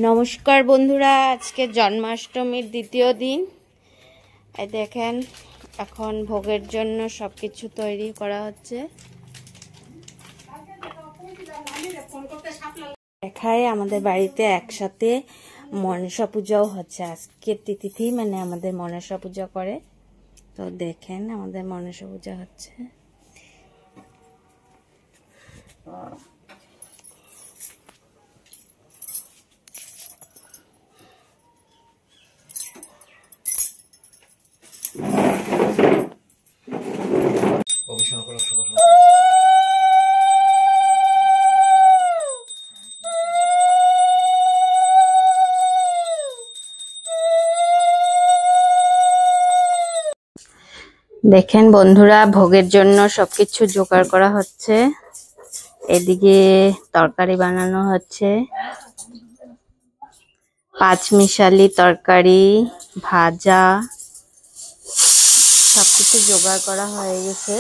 নমস্কার বন্ধুরা, আজকে জন্মাষ্টমীর দ্বিতীয় দিন। এই দেখেন, এখন ভোগের জন্য সবকিছু তৈরি করা হচ্ছে। দেখায় আমাদের বাড়িতে একসাথে মনসা পূজাও হচ্ছে। আজকের তিথি মানে আমাদের মনসা পূজা করে। তো দেখেন, আমাদের মনসা পূজা হচ্ছে। দেখেন বন্ধুরা, ভোগের জন্য সবকিছু জোগাড় করা হচ্ছে। এদিকে তরকারি বানানো হচ্ছে, পাঁচমিশালি তরকারি, ভাজা, সবকিছু জোগাড় করা হয়ে গেছে।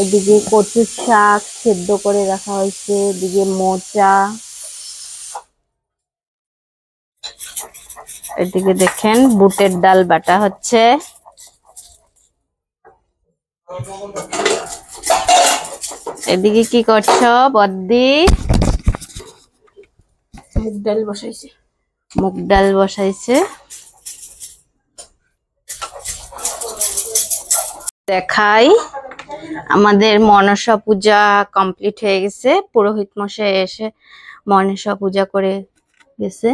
এদিকে কচুর শাক সেদ্ধ করে রাখা হয়েছে, এদিকে মোচা, এদিকে দেখেন বুটের ডাল বাটা হচ্ছে। এদিকে কি করছো বদ্দি? মুগ ডাল বসাইছে। মুগ ডাল বসাইছে। দেখাই, আমাদের মনসা পূজা কমপ্লিট হয়ে গেছে। পুরোহিত মশাই এসে মনসা পূজা করে গেছে।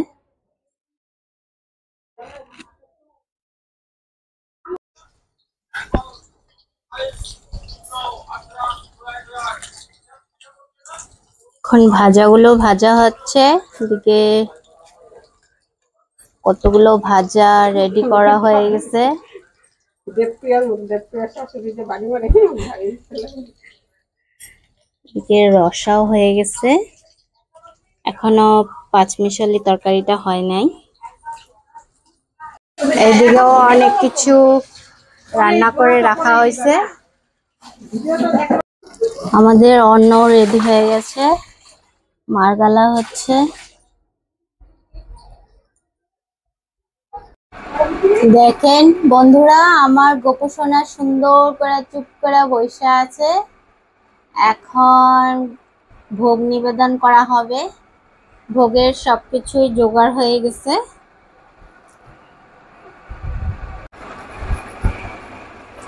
এখন ভাজাগুলো ভাজা হচ্ছে। এদিকে কতগুলো ভাজা রেডি করা হয়ে গেছে। এদিকে রসাও হয়ে গেছে, এখনো পাঁচমিশালি তরকারিটা হয় নাই। এইদিকেও অনেক কিছু রান্না করে রাখা হয়েছে। আমাদের অন্ন রেডি হয়ে গেছে, মারগালা হচ্ছে। দেখেন বন্ধুরা, আমার গোপসোনা সুন্দর করে চুপ করে বসে আছে। এখন ভোগ নিবেদন করা হবে। ভোগের সবকিছুই জোগাড় হয়ে গেছে।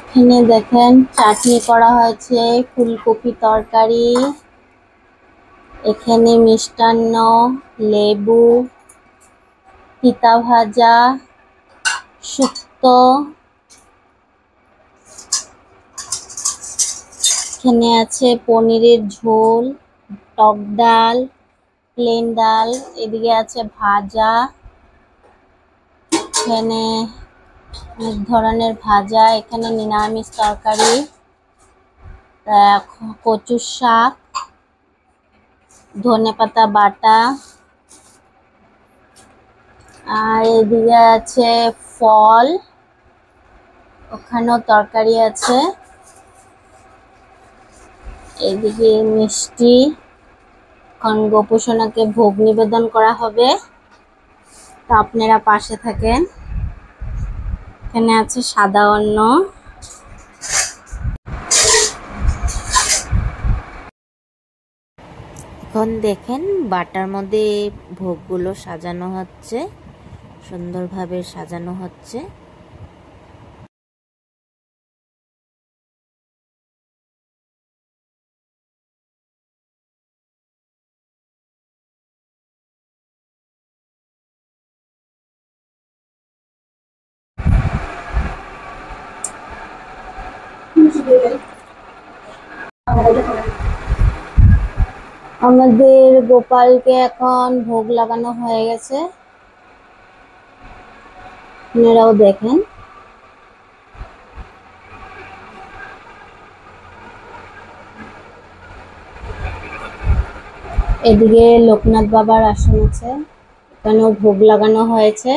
এখানে দেখেন চাটনি করা হয়েছে, ফুলকপি তরকারি, এখানে মিষ্টান্ন, লেবু, পিতা ভাজা, শুক্তো, এখানে আছে পনিরের ঝোল, টক ডাল, প্লেন ডাল, এদিকে আছে ভাজা, এখানে অনেক ধরনের ভাজা, এখানে নিরামিষ তরকারি, কচুর শাক, ধনেপাতা বাটা, আর এদিকে আছে ফল, ওখানেও তরকারি আছে, এদিকে মিষ্টি। এখন গোপসোনাকে ভোগ নিবেদন করা হবে, তো আপনারা পাশে থাকেন। এখানে আছে সাদা অন্ন। এখন দেখেন বাটার মধ্যে ভোগগুলো সাজানো হচ্ছে, সুন্দরভাবে সাজানো হচ্ছে। আমাদের গোপালকে এখন ভোগ লাগানো হয়ে গেছে, আপনারাও দেখেন। এদিকে লোকনাথ বাবার আসন আছে, এখানেও ভোগ লাগানো হয়েছে।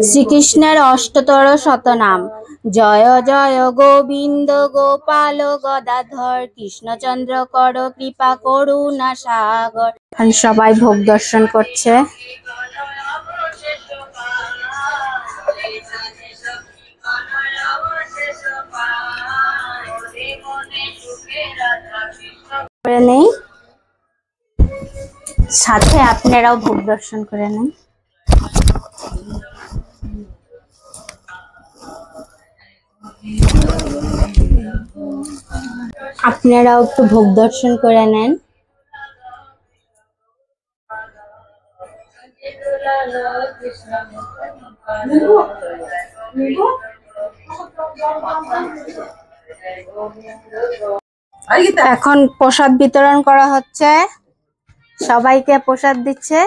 শ্রীকৃষ্ণের অষ্টতর শতনাম। জয় জয় গোবিন্দ গোপাল গদাধর কৃষ্ণচন্দ্র কর কৃপা করুণা সাগর। সবাই ভোগ দর্শন করছে। নেই সাথে আপনারাও ভোগ দর্শন করে নেন। আপনারাও একটু ভোগ দর্শন করে নেন। এখন প্রসাদ বিতরণ করা হচ্ছে, সবাইকে প্রসাদ দিচ্ছে।